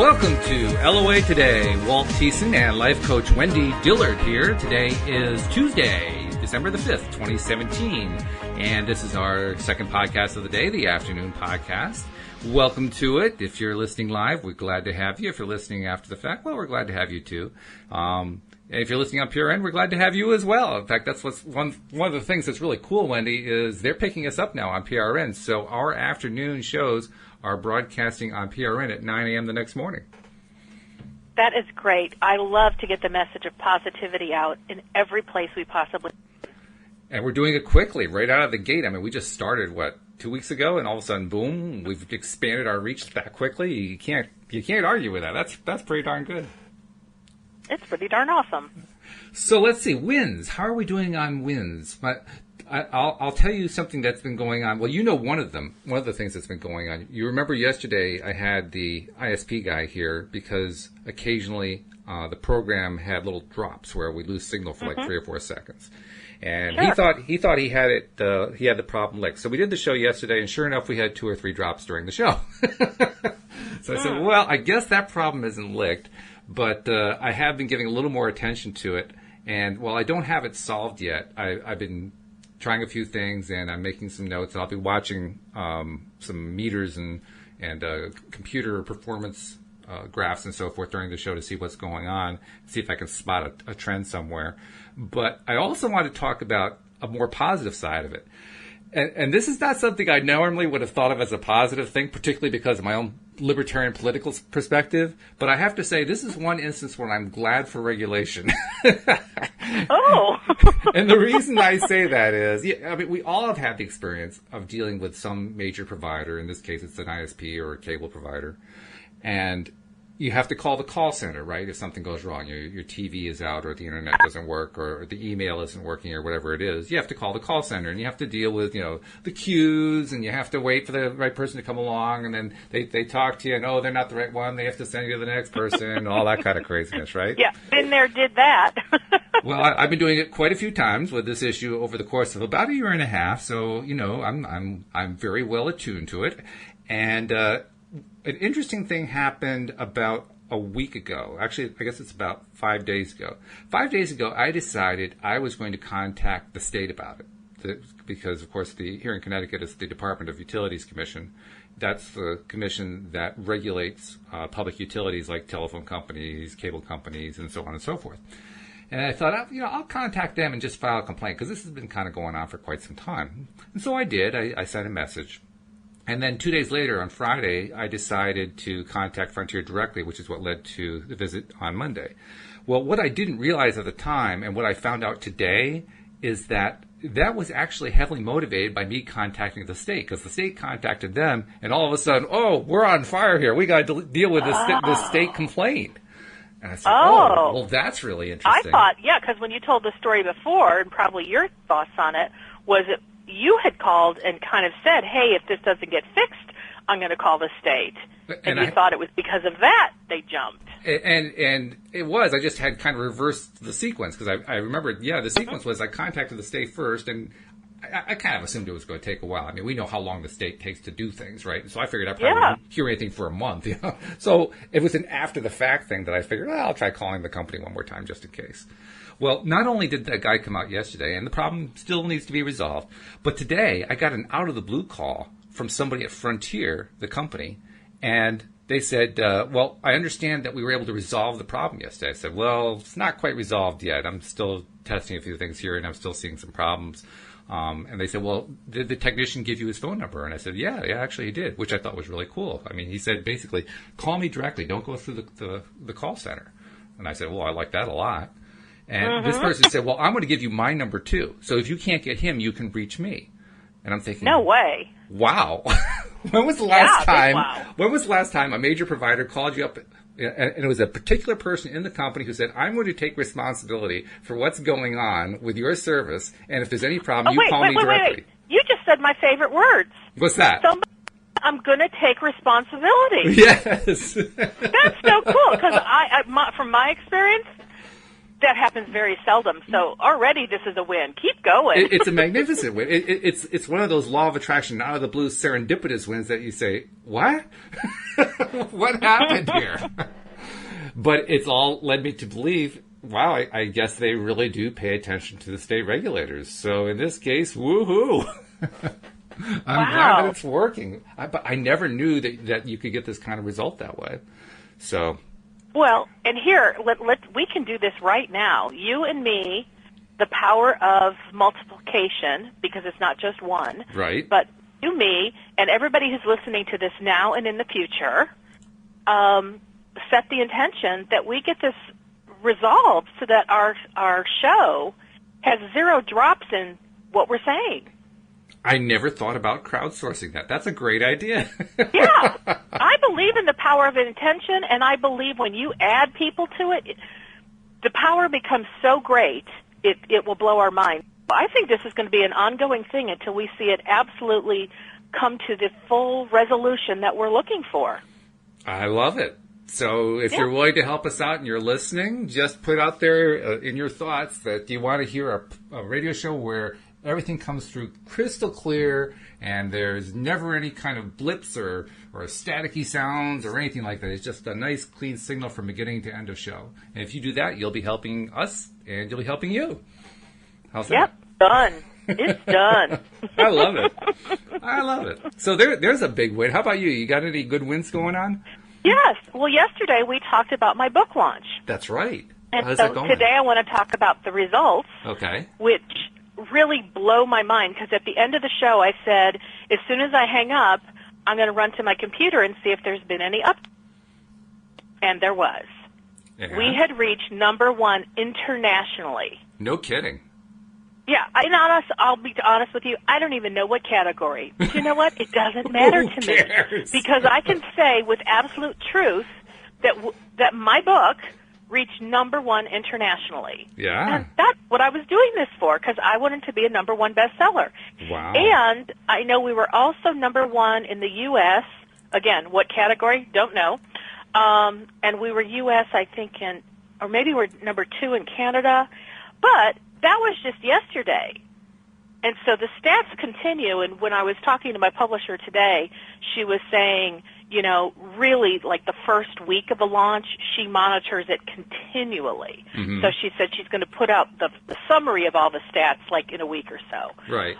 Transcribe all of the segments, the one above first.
Welcome to LOA Today. Walt and life coach Wendy Dillard here. Today is Tuesday, December the 5th, 2017. And this is our second podcast of the day, the afternoon podcast. Welcome to it. If you're listening live, we're glad to have you. If you're listening after the fact, well, we're glad to have you too. If you're listening on PRN, we're glad to have you as well. In fact, that's what's one of the things that's really cool, Wendy, is they're picking us up now on PRN. So our afternoon shows are broadcasting on PRN at 9 a.m. the next morning. That is great. I love to get the message of positivity out in every place we possibly can. And we're doing it quickly, right out of the gate. I mean, we just started, 2 weeks ago, and all of a sudden, boom, we've expanded our reach that quickly. You can't argue with that. That's pretty darn good. It's pretty darn awesome. So let's see, wins. How are we doing on wins? I'll tell you something that's been going on. Well, you know one of the things that's been going on. You remember yesterday I had the ISP guy here because occasionally the program had little drops where we lose signal for like 3 or 4 seconds. And sure. he thought he had it. He had the problem licked. So we did the show yesterday, and sure enough, we had 2 or 3 drops during the show. So I said, well, I guess that problem isn't licked, but I have been giving a little more attention to it. And while I don't have it solved yet, I've been trying a few things, and I'm making some notes. And I'll be watching some meters and computer performance graphs and so forth during the show to see what's going on, see if I can spot a trend somewhere. But I also want to talk about a more positive side of it. And this is not something I normally would have thought of as a positive thing, particularly because of my own libertarian political perspective. But I have to say, this is one instance where I'm glad for regulation. Oh! And the reason I say that is, we all have had the experience of dealing with some major provider. In this case, it's an ISP or a cable provider. And you have to call the call center, right, if something goes wrong. Your TV is out, or the internet doesn't work, or the email isn't working, or whatever it is. You have to call the call center, and you have to deal with, the queues, and you have to wait for the right person to come along, and then they talk to you, and, they're not the right one. They have to send you to the next person, and all that kind of craziness, right? Yeah, been there, did that. Well, I've been doing it quite a few times with this issue over the course of about a year and a half, so, I'm very well attuned to it. And an interesting thing happened about a week ago. Actually, I guess it's about 5 days ago. 5 days ago, I decided I was going to contact the state about it. Because, of course, here in Connecticut, it's the Department of Utilities Commission. That's the commission that regulates public utilities like telephone companies, cable companies, and so on and so forth. And I thought, I'll contact them and just file a complaint, because this has been kind of going on for quite some time. And so I did. I sent a message. And then 2 days later, on Friday, I decided to contact Frontier directly, which is what led to the visit on Monday. Well, what I didn't realize at the time, and what I found out today, is that was actually heavily motivated by me contacting the state, because the state contacted them, and all of a sudden, we're on fire here. We got to deal with this state complaint. And I said, well, that's really interesting. I thought, because when you told the story before, and probably your thoughts on it, was it you had called and kind of said, hey, if this doesn't get fixed, I'm going to call the state. And you thought it was because of that they jumped. And it was. I just had kind of reversed the sequence, because I remembered, the sequence was I contacted the state first, and I kind of assumed it was going to take a while. I mean, we know how long the state takes to do things, right? So I figured I probably wouldn't hear anything for a month. So it was an after-the-fact thing that I figured, I'll try calling the company one more time just in case. Well, not only did that guy come out yesterday, and the problem still needs to be resolved, but today I got an out-of-the-blue call from somebody at Frontier, the company, and they said, well, I understand that we were able to resolve the problem yesterday. I said, well, it's not quite resolved yet. I'm still testing a few things here, and I'm still seeing some problems. And they said, well, did the technician give you his phone number? And I said, yeah, actually he did, which I thought was really cool. I mean, he said, basically, call me directly. Don't go through the call center. And I said, well, I like that a lot. And this person said, well, I'm going to give you my number, too. So if you can't get him, you can reach me. And I'm thinking, no way. Wow. When was the last time a major provider called you up, and it was a particular person in the company who said, I'm going to take responsibility for what's going on with your service, and if there's any problem, call me directly. Wait. You just said my favorite words. What's that? I'm going to take responsibility. Yes. That's so cool, because from my experience, that happens very seldom. So already this is a win. Keep going. It's a magnificent win. It's one of those law of attraction, out of the blue, serendipitous wins that you say, what? What happened here? But it's all led me to believe, wow, I guess they really do pay attention to the state regulators. So in this case, woohoo! I'm glad that it's working. But I never knew that you could get this kind of result that way. So, well, and here, we can do this right now. You and me, the power of multiplication, because it's not just one. Right. But you, me, and everybody who's listening to this now and in the future, set the intention that we get this resolved so that our show has 0 drops in what we're saying. I never thought about crowdsourcing that. That's a great idea. Yeah. I believe in the power of intention, and I believe when you add people to it, the power becomes so great, it will blow our mind. I think this is going to be an ongoing thing until we see it absolutely come to the full resolution that we're looking for. I love it. So if you're willing to help us out and you're listening, just put out there in your thoughts that you want to hear a radio show where everything comes through crystal clear and there's never any kind of blips or staticky sounds or anything like that. It's just a nice, clean signal from beginning to end of show. And if you do that, you'll be helping us and you'll be helping you. How's that? Yep, done. It's done. I love it. I love it. So there's a big win. How about you? You got any good wins going on? Yes. Well, yesterday we talked about my book launch. That's right. And How's so that going? Today I want to talk about the results. Okay. Which really blow my mind, because at the end of the show I said, as soon as I hang up, I'm going to run to my computer and see if there's been any updates. And there was. Yeah. We had reached #1 internationally. No kidding. Yeah, I'll be honest with you, I don't even know what category. But you know what? It doesn't matter to me. Because I can say with absolute truth that my book reached #1 internationally. Yeah. And that's what I was doing this for, because I wanted to be a #1 bestseller. Wow. And I know we were also #1 in the U.S. Again, what category? Don't know. And we were U.S., I think, or maybe we're #2 in Canada. But that was just yesterday. And so the stats continue, and when I was talking to my publisher today, she was saying, really like the first week of the launch, she monitors it continually. Mm-hmm. So she said she's going to put out the summary of all the stats like in a week or so. Right.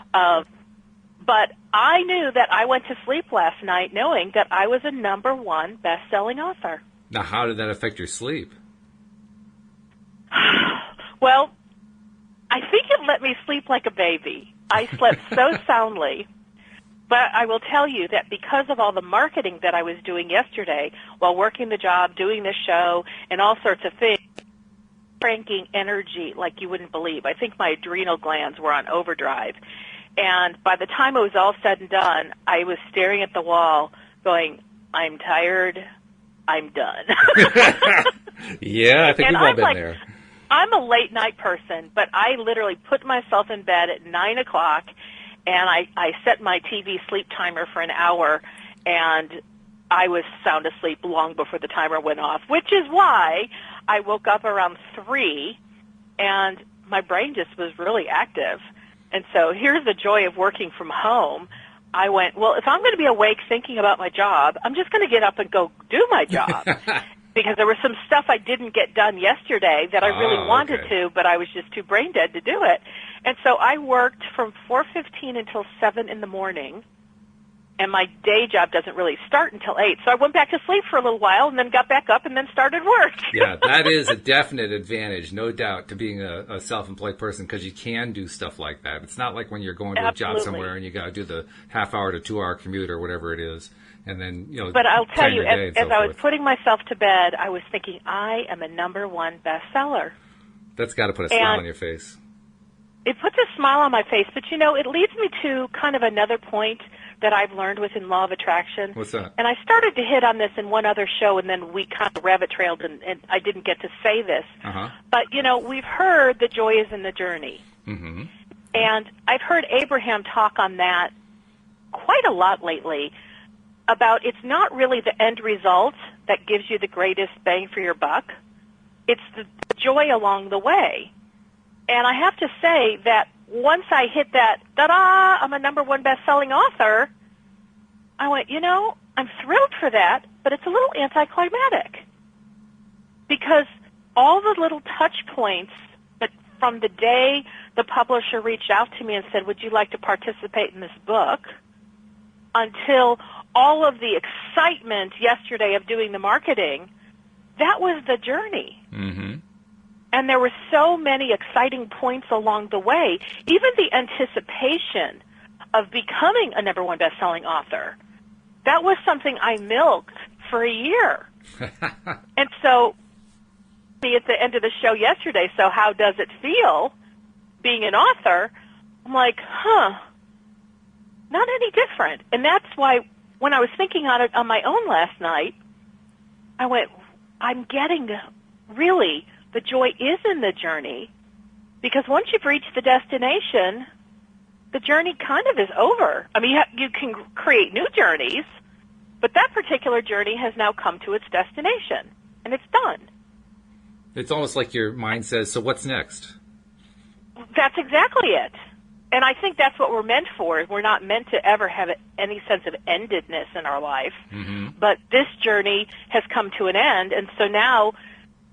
But I knew that I went to sleep last night knowing that I was a #1 best-selling author. Now, how did that affect your sleep? Well, I think it let me sleep like a baby. I slept so soundly. But I will tell you that because of all the marketing that I was doing yesterday while working the job, doing this show, and all sorts of things, cranking energy like you wouldn't believe. I think my adrenal glands were on overdrive. And by the time it was all said and done, I was staring at the wall going, I'm tired, I'm done. Yeah, I think we've all been there. I'm a late night person, but I literally put myself in bed at 9 o'clock, and I set my TV sleep timer for an hour, and I was sound asleep long before the timer went off, which is why I woke up around 3, and my brain just was really active. And so here's the joy of working from home. I went, well, if I'm going to be awake thinking about my job, I'm just going to get up and go do my job. Because there was some stuff I didn't get done yesterday that I really wanted to, but I was just too brain dead to do it. And so I worked from 4:15 until 7 in the morning, and my day job doesn't really start until 8. So I went back to sleep for a little while and then got back up and then started work. Yeah, that is a definite advantage, no doubt, to being a self-employed person, because you can do stuff like that. It's not like when you're going to a job somewhere and you got to do the half-hour to 2-hour commute or whatever it is. And then, But I'll tell you, as I was putting myself to bed, I was thinking, I am a #1 bestseller. That's got to put a smile on your face. It puts a smile on my face, but it leads me to kind of another point that I've learned within Law of Attraction. What's that? And I started to hit on this in one other show, and then we kind of rabbit trailed, and I didn't get to say this. Uh-huh. But, we've heard the joy is in the journey. Mm-hmm. And I've heard Abraham talk on that quite a lot lately, about it's not really the end result that gives you the greatest bang for your buck, it's the joy along the way. And I have to say that once I hit that, ta-da, I'm a number one best-selling author, I went, I'm thrilled for that, but it's a little anticlimactic. Because all the little touch points that from the day the publisher reached out to me and said, would you like to participate in this book, until all of the excitement yesterday of doing the marketing, that was the journey. Mm-hmm. And there were so many exciting points along the way, even the anticipation of becoming a number one best-selling author. That was something I milked for a year. And so, at the end of the show yesterday, so how does it feel being an author? I'm like, not any different. And that's why when I was thinking on it on my own last night, I went, I'm getting really, the joy is in the journey, because once you've reached the destination, the journey kind of is over. I mean, you can create new journeys, but that particular journey has now come to its destination, and it's done. It's almost like your mind says, so what's next? That's exactly it. And I think that's what we're meant for. We're not meant to ever have any sense of endedness in our life. Mm-hmm. But this journey has come to an end, and so now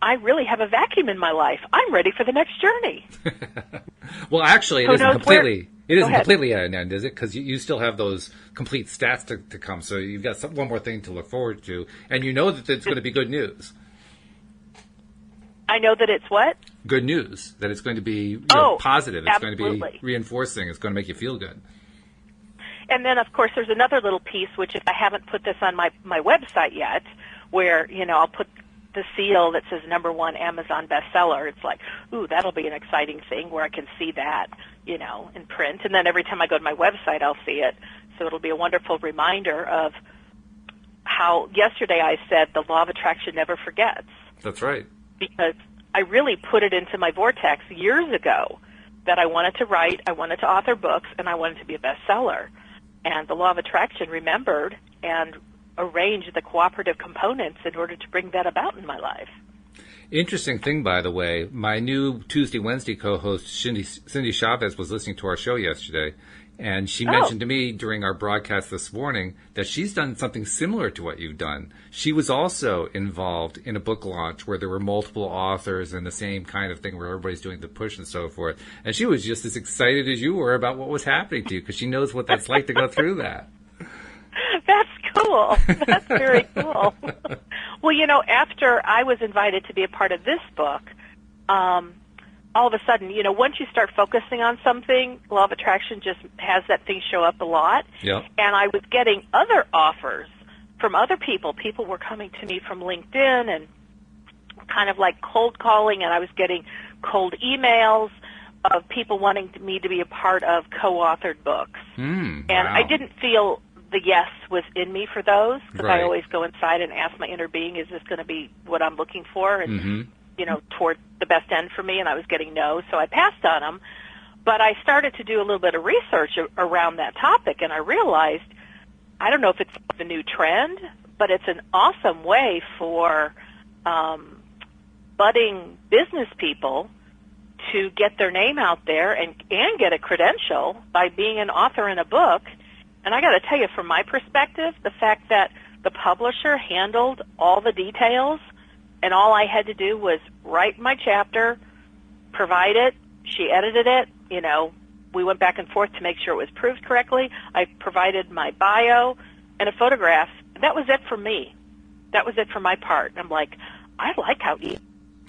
I really have a vacuum in my life. I'm ready for the next journey. Well, actually, it isn't completely at an end, is it? Because you still have those complete stats to come, so you've got one more thing to look forward to, and you know that it's going to be good news. I know that it's what? Good news, that it's going to be positive. It's absolutely. Going to be reinforcing. It's going to make you feel good. And then, of course, there's another little piece, which if I haven't put this on my website yet, where, I'll put the seal that says number one Amazon bestseller. It's like, ooh, that'll be an exciting thing where I can see that, in print. And then every time I go to my website, I'll see it. So it'll be a wonderful reminder of how yesterday I said the law of attraction never forgets. That's right. Because I really put it into my vortex years ago that I wanted to write, I wanted to author books, and I wanted to be a bestseller. And the law of attraction remembered and arranged the cooperative components in order to bring that about in my life. Interesting thing, by the way, my new Tuesday, Wednesday co-host, Cindy Chavez, was listening to our show yesterday, and she mentioned to me during our broadcast this morning that she's done something similar to what you've done. She was also involved in a book launch where there were multiple authors and the same kind of thing where everybody's doing the push and so forth. And she was just as excited as you were about what was happening to you, because she knows what that's like to go through that. That's cool. That's very cool. Well, after I was invited to be a part of this book, all of a sudden, once you start focusing on something, law of attraction just has that thing show up a lot. Yeah. And I was getting other offers from other people. People were coming to me from LinkedIn and kind of like cold calling, and I was getting cold emails of people wanting me to be a part of co-authored books. Wow. And I didn't feel the yes was in me for those, because Right. I always go inside and ask my inner being, is this going to be what I'm looking for? And, toward the best end for me, and I was getting no, so I passed on them. But I started to do a little bit of research around that topic, and I realized, I don't know if it's the new trend, but it's an awesome way for budding business people to get their name out there and get a credential by being an author in a book. And I got to tell you, from my perspective, the fact that the publisher handled all the details and all I had to do was write my chapter, provide it, she edited it, we went back and forth to make sure it was proofed correctly. I provided my bio and a photograph. That was it for me. That was it for my part. And I'm like, I like how easy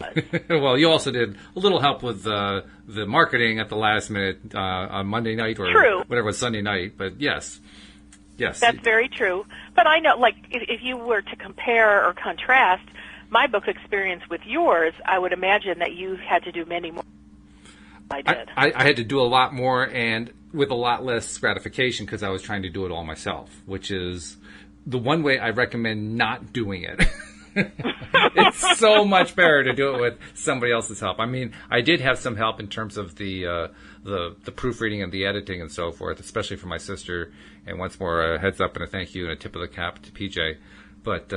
it was. Well, you also did a little help with the marketing at the last minute on Monday night or True. whatever was Sunday night. But yes. That's very true. But I know, like, if you were to compare or contrast my book experience with yours, I would imagine that you had to do many more than I did. I had to do a lot more and with a lot less gratification because I was trying to do it all myself, which is the one way I recommend not doing it. It's so much better to do it with somebody else's help. I mean, I did have some help in terms of the proofreading and the editing and so forth, especially for my sister. And once more, a heads up and a thank you and a tip of the cap to PJ. But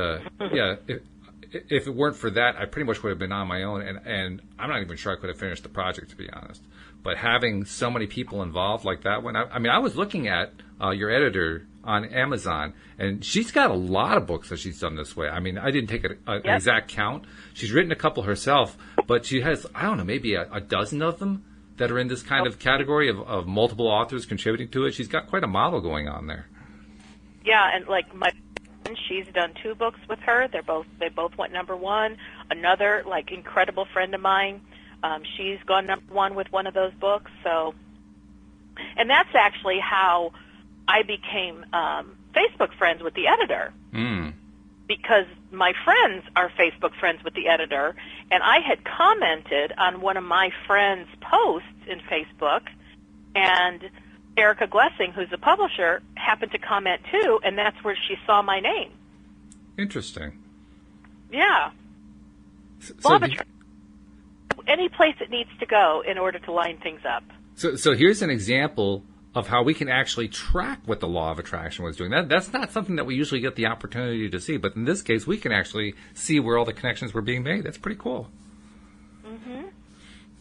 if it weren't for that, I pretty much would have been on my own, and I'm not even sure I could have finished the project, to be honest. But having so many people involved like that one, I was looking at your editor on Amazon, and she's got a lot of books that she's done this way. I mean, I didn't take an exact count. She's written a couple herself, but she has, I don't know, maybe a dozen of them that are in this kind of category of multiple authors contributing to it. She's got quite a model going on there. Yeah, and like my friend, she's done 2 books with her. They both went number 1. Another like incredible friend of mine, she's gone number 1 with one of those books. So, and that's actually how I became Facebook friends with the editor. Because my friends are Facebook friends with the editor, and I had commented on one of my friends' posts in Facebook, and Erica Glessing, who's the publisher, happened to comment too, and that's where she saw my name. Interesting. Yeah. Any place it needs to go in order to line things up. So here's an example of how we can actually track what the law of attraction was doing. That's not something that we usually get the opportunity to see, but in this case, we can actually see where all the connections were being made. That's pretty cool. Mm-hmm.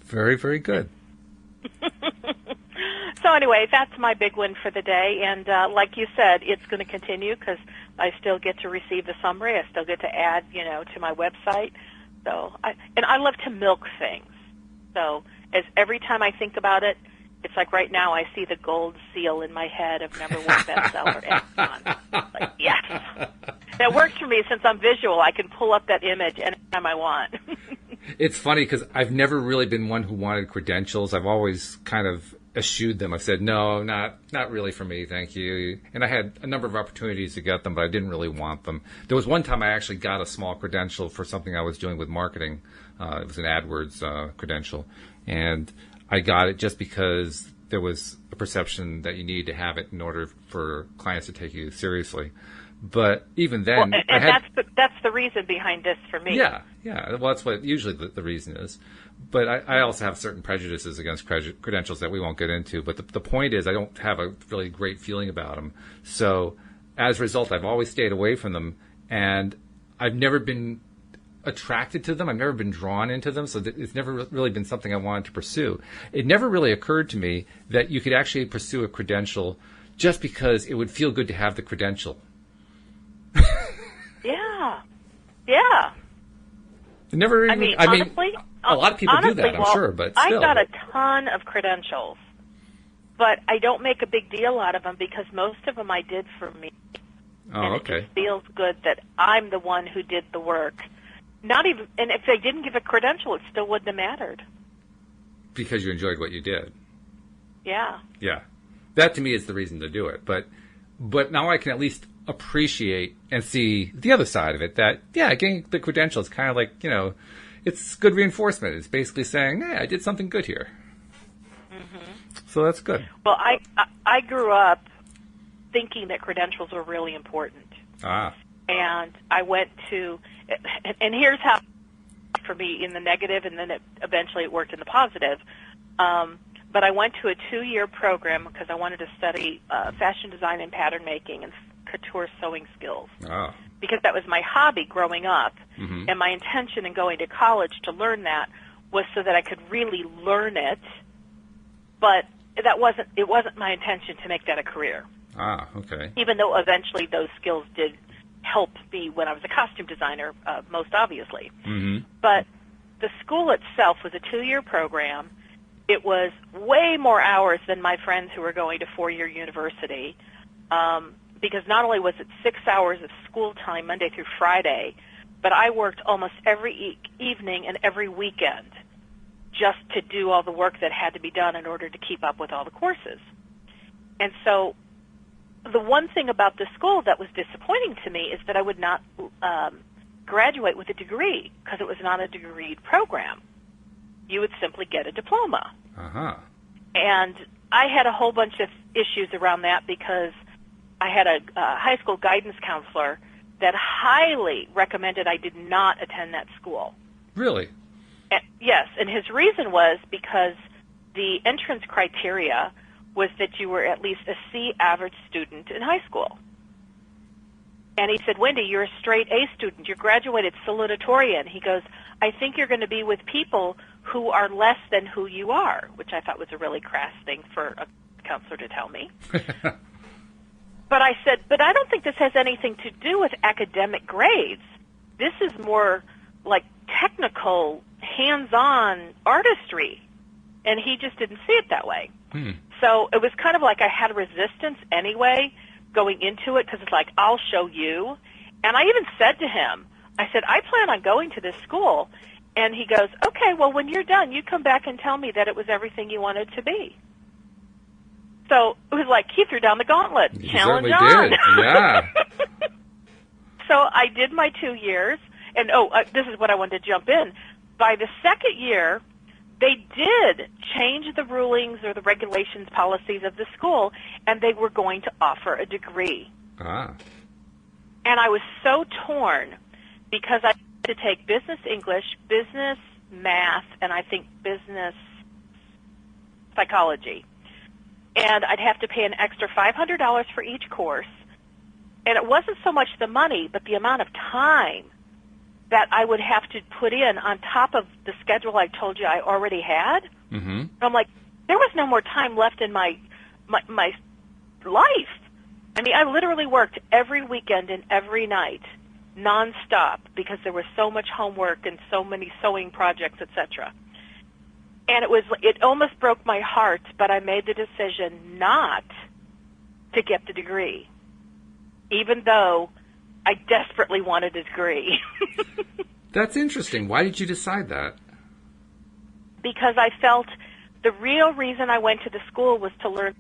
Very, very good. So anyway, that's my big win for the day, and like you said, it's going to continue because I still get to receive the summary. I still get to add, to my website. So I love to milk things. So as every time I think about it, it's like right now I see the gold seal in my head of number 1 bestseller, Amazon. Like, yes. That works for me since I'm visual. I can pull up that image anytime I want. It's funny because I've never really been one who wanted credentials. I've always kind of eschewed them. I've said, no, not really for me, thank you. And I had a number of opportunities to get them, but I didn't really want them. There was one time I actually got a small credential for something I was doing with marketing. It was an AdWords credential. And I got it just because there was a perception that you needed to have it in order for clients to take you seriously. But even then, that's the reason behind this for me. Yeah. Well, that's what usually the reason is. But I also have certain prejudices against credentials that we won't get into. But the point is, I don't have a really great feeling about them. So as a result, I've always stayed away from them, and I've never been attracted to them. I've never been drawn into them, so it's never really been something I wanted to pursue. It never really occurred to me that you could actually pursue a credential just because it would feel good to have the credential. Yeah. It never even, honestly, a lot of people do that, I'm sure, but still. I've got a ton of credentials, but I don't make a big deal out of them because most of them I did for me. Oh, okay. It just feels good that I'm the one who did the work. And if they didn't give a credential, it still wouldn't have mattered. Because you enjoyed what you did. Yeah. Yeah. That to me is the reason to do it. But now I can at least appreciate and see the other side of it, that, getting the credential is kind of like, it's good reinforcement. It's basically saying, hey, I did something good here. Mm-hmm. So that's good. Well, I grew up thinking that credentials were really important. And I went to, and here's how, for me, in the negative, and then eventually it worked in the positive. But I went to a 2-year program because I wanted to study fashion design and pattern making and couture sewing skills. Because that was my hobby growing up. Mm-hmm. And my intention in going to college to learn that was so that I could really learn it. But it wasn't my intention to make that a career. Okay. Even though eventually those skills did help me when I was a costume designer, most obviously. Mm-hmm. But the school itself was a 2-year program. It was way more hours than my friends who were going to 4-year university, because not only was it 6 hours of school time Monday through Friday, but I worked almost every evening and every weekend just to do all the work that had to be done in order to keep up with all the courses. And so the one thing about the school that was disappointing to me is that I would not graduate with a degree because it was not a degreed program. You would simply get a diploma. Uh-huh. And I had a whole bunch of issues around that because I had a high school guidance counselor that highly recommended I did not attend that school. Really? Yes, and his reason was because the entrance criteria was that you were at least a C average student in high school. And he said, Wendy, you're a straight A student. You're graduated salutatorian. He goes, I think you're going to be with people who are less than who you are, which I thought was a really crass thing for a counselor to tell me. But I said, but I don't think this has anything to do with academic grades. This is more like technical, hands-on artistry. And he just didn't see it that way. So it was kind of like I had a resistance anyway going into it because it's like, I'll show you. And I even said to him, I said, I plan on going to this school. And he goes, okay, well, when you're done, you come back and tell me that it was everything you wanted to be. So it was like he threw down the gauntlet. You Challenge certainly on. did. Yeah. So I did my 2 years. And, this is what I wanted to jump in. By the second year, they did change the rulings or the regulations, policies of the school, and they were going to offer a degree. Ah. And I was so torn because I had to take business English, business math, and I think business psychology. And I'd have to pay an extra $500 for each course. And it wasn't so much the money, but the amount of time that I would have to put in on top of the schedule I told you I already had. Mm-hmm. I'm like, there was no more time left in my life. I mean, I literally worked every weekend and every night, nonstop, because there was so much homework and so many sewing projects, etc. And it almost broke my heart, but I made the decision not to get the degree, even though I desperately wanted a degree. That's interesting. Why did you decide that? Because I felt the real reason I went to the school was to learn,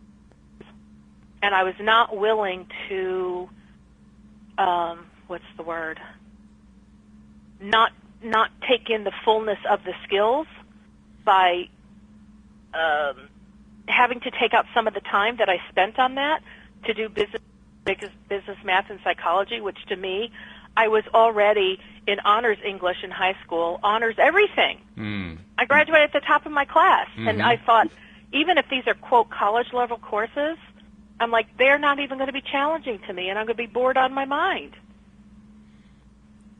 and I was not willing to, not take in the fullness of the skills by having to take out some of the time that I spent on that to do business math and psychology, which to me, I was already in honors English in high school, honors everything. I graduated at the top of my class, and I thought, even if these are, quote, college-level courses, I'm like, they're not even going to be challenging to me, and I'm going to be bored on my mind.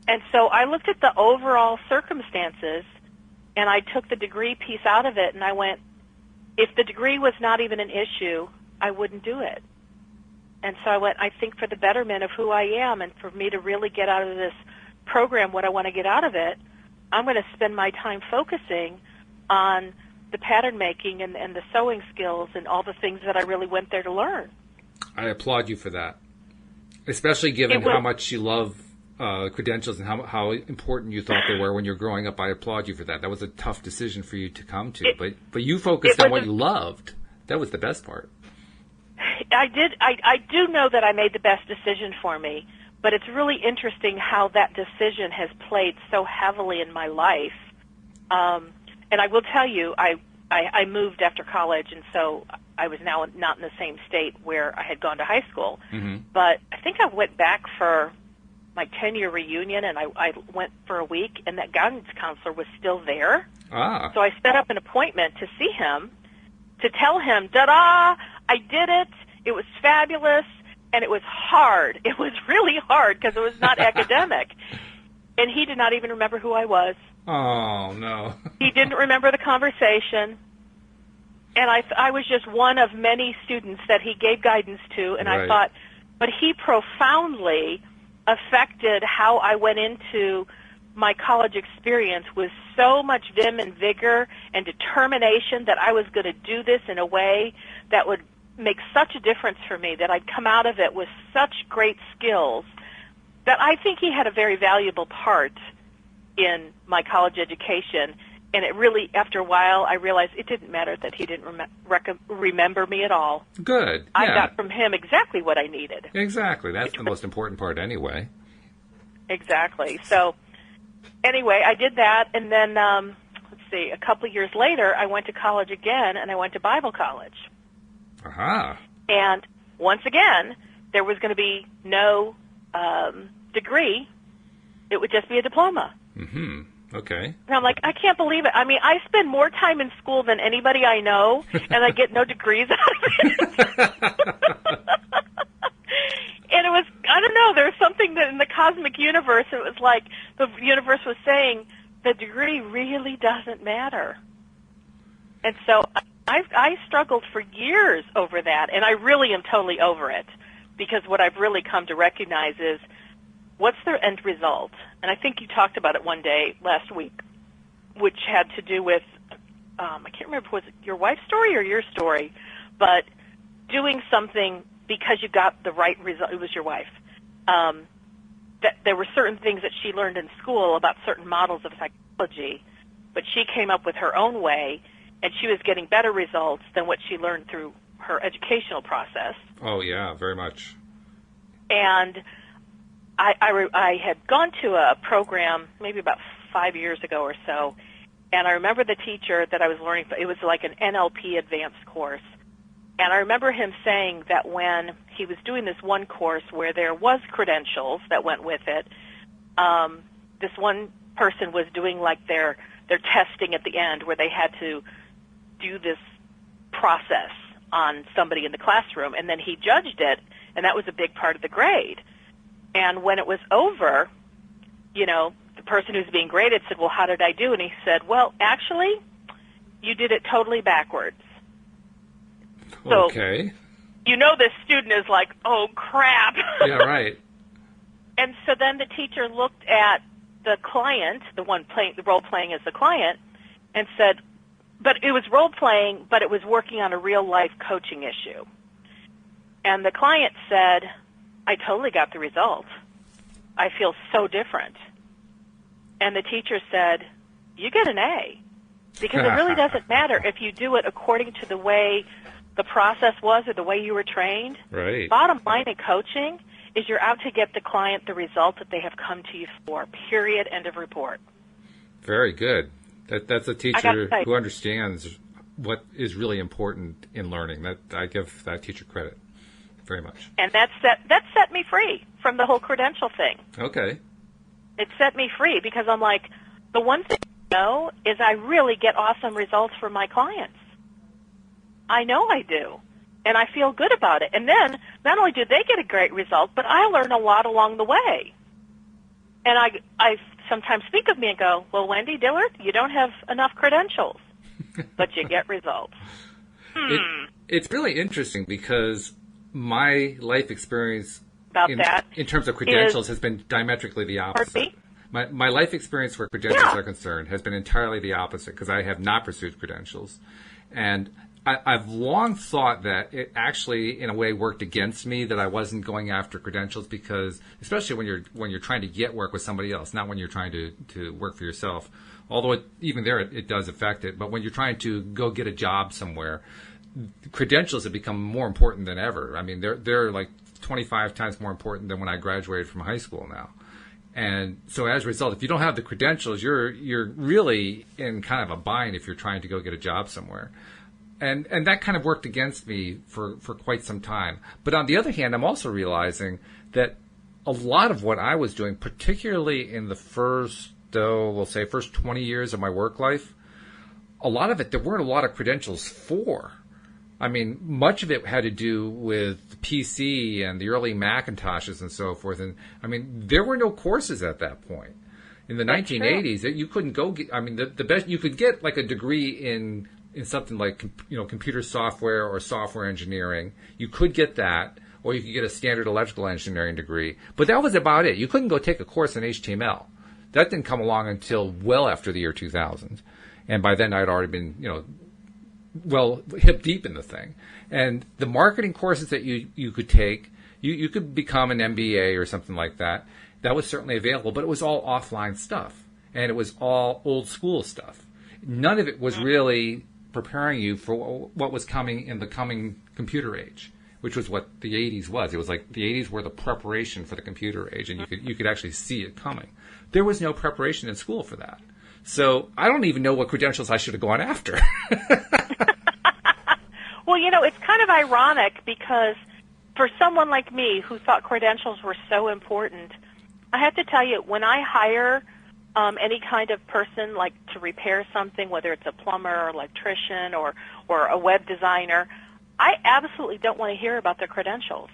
And so I looked at the overall circumstances, and I took the degree piece out of it, and I went, if the degree was not even an issue, I wouldn't do it. And so I went, I think for the betterment of who I am and for me to really get out of this program what I want to get out of it, I'm going to spend my time focusing on the pattern making and the sewing skills and all the things that I really went there to learn. I applaud you for that, especially given how much you love credentials and how important you thought they were when you were growing up. I applaud you for that. That was a tough decision for you to come to, but you focused on what you loved. That was the best part. I did. I do know that I made the best decision for me, but it's really interesting how that decision has played so heavily in my life. And I will tell you, I moved after college, and so I was now not in the same state where I had gone to high school. But I think I went back for my 10-year reunion, and I went for a week, and that guidance counselor was still there. So I set up an appointment to see him, to tell him, ta-da, I did it. It was fabulous, and it was hard. It was really hard because it was not academic. And he did not even remember who I was. Oh, no. He didn't remember the conversation. And I was just one of many students that he gave guidance to, and I thought, but he profoundly affected how I went into my college experience with so much vim and vigor and determination that I was going to do this in a way that would make such a difference for me, that I'd come out of it with such great skills, that I think he had a very valuable part in my college education. And it really, after a while, I realized it didn't matter that he didn't remember me at all. Good. Yeah. I got from him exactly what I needed. Exactly. That's the most important part anyway. Exactly. So, anyway, I did that, and then, a couple of years later, I went to college again, and I went to Bible college. And once again, there was going to be no degree. It would just be a diploma. Okay. And I'm like, I can't believe it. I mean, I spend more time in school than anybody I know, and I get no degrees out of it. And it was, I don't know, there was something that in the cosmic universe, it was like the universe was saying the degree really doesn't matter. And so I struggled for years over that, and I really am totally over it, because what I've really come to recognize is what's their end result? And I think you talked about it one day last week, which had to do with, I can't remember, was it your wife's story or your story, but doing something because you got the right result. It was your wife. That there were certain things that she learned in school about certain models of psychology, but she came up with her own way, and she was getting better results than what she learned through her educational process. Oh, yeah, very much. And I had gone to a program maybe about 5 years ago or so, and I remember the teacher that I was learning, it was like an NLP advanced course. And I remember him saying that when he was doing this one course where there was credentials that went with it, this one person was doing like their testing at the end where they had to do this process on somebody in the classroom, and then he judged it, and that was a big part of the grade. And when it was over, you know, the person who's being graded said, well, how did I do? And he said, well, actually, you did it totally backwards. So, okay. You know, this student is like, oh, crap. Yeah, right. And so then the teacher looked at the client, the one playing, the role-playing as the client, and said, but it was role-playing, but it was working on a real-life coaching issue. And the client said, I totally got the result. I feel so different. And the teacher said, you get an A, because it really doesn't matter if you do it according to the way the process was or the way you were trained. Right. Bottom line in coaching is you're out to get the client the result that they have come to you for, period, end of report. Very good. That's a teacher who understands what is really important in learning. That I give that teacher credit very much. And that set me free from the whole credential thing. Okay. It set me free because I'm like, the one thing I know is I really get awesome results for my clients. I know I do. And I feel good about it. And then not only do they get a great result, but I learn a lot along the way. And I sometimes think of me and go, well, Wendy Dillard, you don't have enough credentials, but you get results. It's really interesting because my life experience in terms of credentials has been diametrically the opposite. My life experience where credentials are concerned has been entirely the opposite because I have not pursued credentials. And I've long thought that it actually, in a way, worked against me that I wasn't going after credentials because, especially when you're trying to get work with somebody else, not when you're trying to work for yourself. Although even there it does affect it, but when you're trying to go get a job somewhere, credentials have become more important than ever. I mean, they're like 25 times more important than when I graduated from high school now. And so as a result, if you don't have the credentials, you're really in kind of a bind if you're trying to go get a job somewhere. And that kind of worked against me for quite some time. But on the other hand, I'm also realizing that a lot of what I was doing, particularly in the first 20 years of my work life, a lot of it, there weren't a lot of credentials for. I mean, much of it had to do with the PC and the early Macintoshes and so forth. And, I mean, there were no courses at that point. In the 1980s, you couldn't go get, I mean, the best, you could get like a degree in something like, computer software or software engineering. You could get that, or you could get a standard electrical engineering degree. But that was about it. You couldn't go take a course in HTML. That didn't come along until well after the year 2000. And by then I'd already been, hip deep in the thing. And the marketing courses that you could take, you could become an MBA or something like that. That was certainly available, but it was all offline stuff. And it was all old school stuff. None of it was really preparing you for what was coming in the coming computer age, which was what the 80s was. It was like the 80s were the preparation for the computer age, and you could actually see it coming. There was no preparation in school for that. So I don't even know what credentials I should have gone after. Well, it's kind of ironic because for someone like me who thought credentials were so important, I have to tell you, when I hire any kind of person like to repair something, whether it's a plumber or electrician or a web designer, I absolutely don't want to hear about their credentials.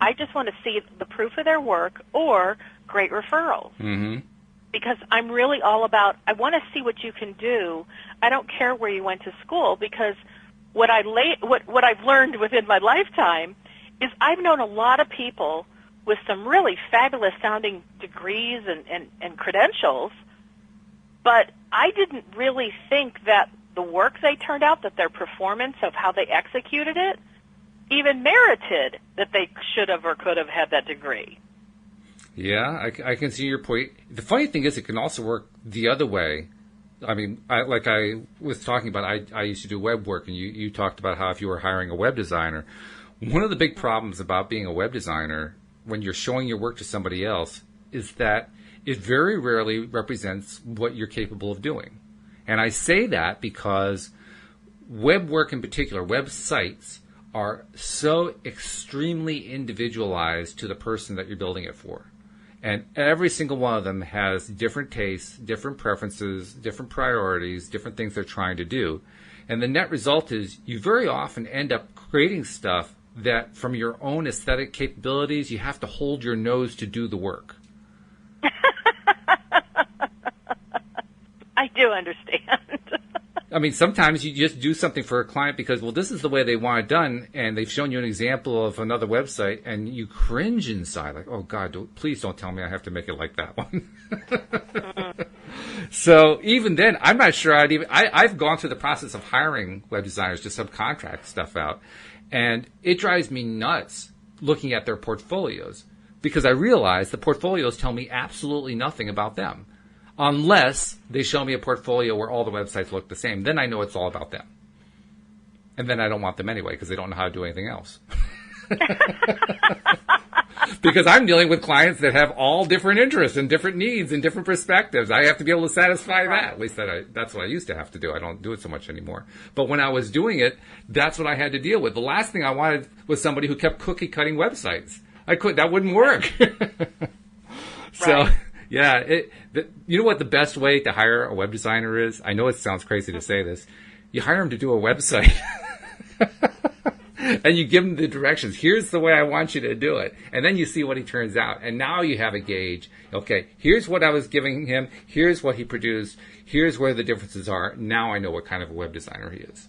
I just want to see the proof of their work or great referrals. Mm-hmm. Because I'm really all about, I want to see what you can do. I don't care where you went to school, because what I've learned within my lifetime is I've known a lot of people with some really fabulous sounding degrees and credentials, but I didn't really think that the work they turned out, that their performance of how they executed it, even merited that they should have or could have had that degree. Yeah, I can see your point. The funny thing is, it can also work the other way. I mean, like I was talking about, I used to do web work, and you talked about how if you were hiring a web designer, one of the big problems about being a web designer when you're showing your work to somebody else is that it very rarely represents what you're capable of doing. And I say that because web work in particular, websites, are so extremely individualized to the person that you're building it for. And every single one of them has different tastes, different preferences, different priorities, different things they're trying to do. And the net result is you very often end up creating stuff that from your own aesthetic capabilities, you have to hold your nose to do the work. I do understand. I mean, sometimes you just do something for a client because, well, this is the way they want it done, and they've shown you an example of another website, and you cringe inside, like, oh, God, please don't tell me I have to make it like that one. So even then, I'm not sure I've gone through the process of hiring web designers to subcontract stuff out, and it drives me nuts looking at their portfolios because I realize the portfolios tell me absolutely nothing about them. Unless they show me a portfolio where all the websites look the same. Then I know it's all about them. And then I don't want them anyway because they don't know how to do anything else. Because I'm dealing with clients that have all different interests and different needs and different perspectives. I have to be able to satisfy that. At least that's what I used to have to do. I don't do it so much anymore. But when I was doing it, that's what I had to deal with. The last thing I wanted was somebody who kept cookie-cutting websites. That wouldn't work. So... Right. Yeah, you know what the best way to hire a web designer is? I know it sounds crazy to say this. You hire them to do a website. And you give them the directions. Here's the way I want you to do it. And then you see what he turns out. And now you have a gauge. Okay, here's what I was giving him. Here's what he produced. Here's where the differences are. Now I know what kind of a web designer he is.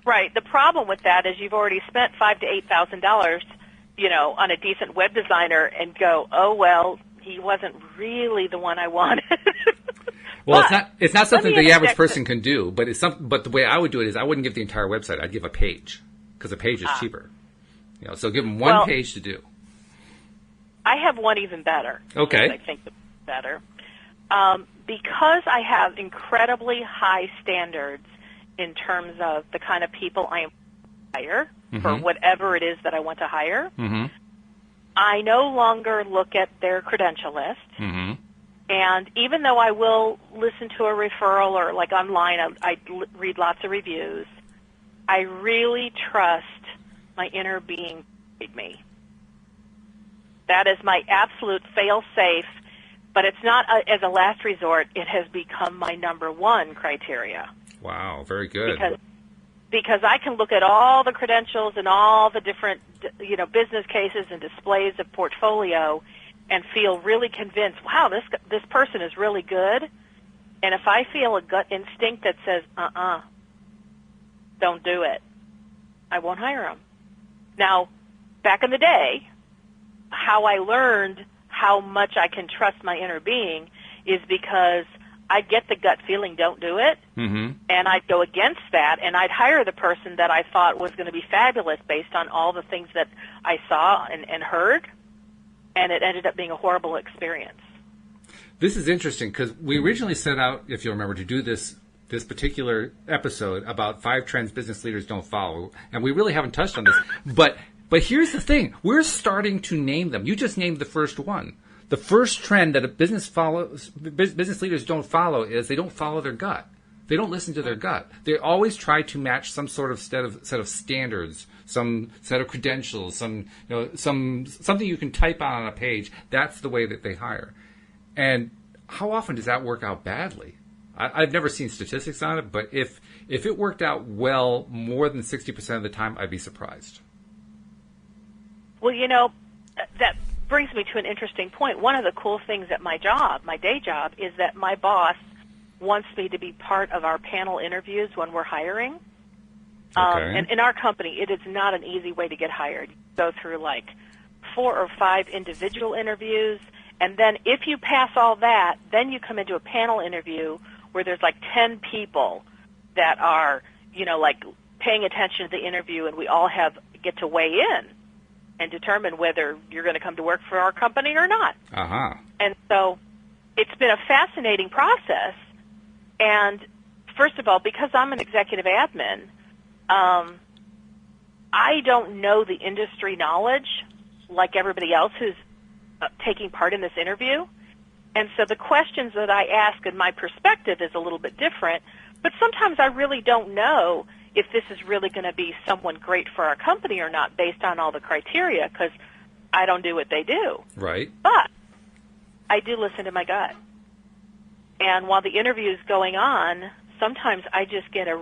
Right. The problem with that is you've already spent $5,000 to $8,000, on a decent web designer and go, oh, well, he wasn't really the one I wanted. Well, it's not something the average person can do, but but the way I would do it is I wouldn't give the entire website. I'd give a page because a page is cheaper. So give them one page to do. I have one even better. Okay. I think better. Because I have incredibly high standards in terms of the kind of people I am hire for whatever it is that I want to hire. Mm-hmm. I no longer look at their credential list, and even though I will listen to a referral or like online, I read lots of reviews, I really trust my inner being to guide me. That is my absolute fail-safe, but it's not as a last resort. It has become my number one criteria. Wow, very good. Because I can look at all the credentials and all the different, business cases and displays of portfolio and feel really convinced, wow, this person is really good. And if I feel a gut instinct that says, don't do it, I won't hire them. Now, back in the day, how I learned how much I can trust my inner being is because I'd get the gut feeling, don't do it, and I'd go against that, and I'd hire the person that I thought was going to be fabulous based on all the things that I saw and heard, and it ended up being a horrible experience. This is interesting because we originally set out, if you'll remember, to do this particular episode about 5 trends business leaders don't follow, and we really haven't touched on this. But here's the thing. We're starting to name them. You just named the first one. The first trend that business leaders don't follow is they don't follow their gut. They don't listen to their gut. They always try to match some sort of set of standards, some set of credentials, something you can type out on a page. That's the way that they hire. And how often does that work out badly? I've never seen statistics on it, but if it worked out well more than 60% of the time, I'd be surprised. Well, that brings me to an interesting point. One of the cool things at my day job, is that my boss wants me to be part of our panel interviews when we're hiring. Okay. And in our company, it is not an easy way to get hired. You go through like 4 or 5 individual interviews, and then if you pass all that, then you come into a panel interview where there's like 10 people that are, like paying attention to the interview, and we all get to weigh in and determine whether you're going to come to work for our company or not. Uh-huh. And so it's been a fascinating process. And first of all, because I'm an executive admin, I don't know the industry knowledge like everybody else who's taking part in this interview. And so the questions that I ask and my perspective is a little bit different, but sometimes I really don't know if this is really going to be someone great for our company or not based on all the criteria, because I don't do what they do. Right. But I do listen to my gut. And while the interview is going on, sometimes I just get a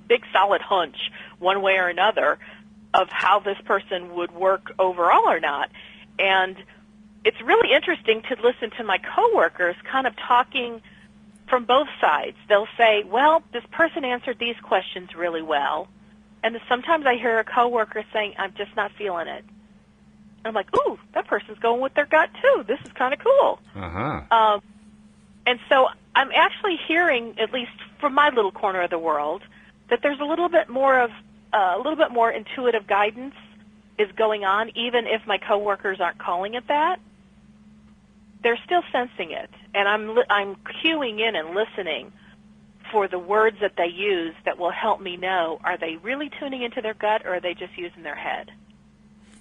big solid hunch one way or another of how this person would work overall or not. And it's really interesting to listen to my coworkers kind of talking from both sides. They'll say, well, this person answered these questions really well. And sometimes I hear a coworker saying, I'm just not feeling it. And I'm like, ooh, that person's going with their gut too. This is kind of cool. Uh-huh. And so I'm actually hearing, at least from my little corner of the world, that there's a little bit more intuitive guidance is going on, even if my coworkers aren't calling it that. They're still sensing it, and I'm cueing in and listening for the words that they use that will help me know, are they really tuning into their gut, or are they just using their head?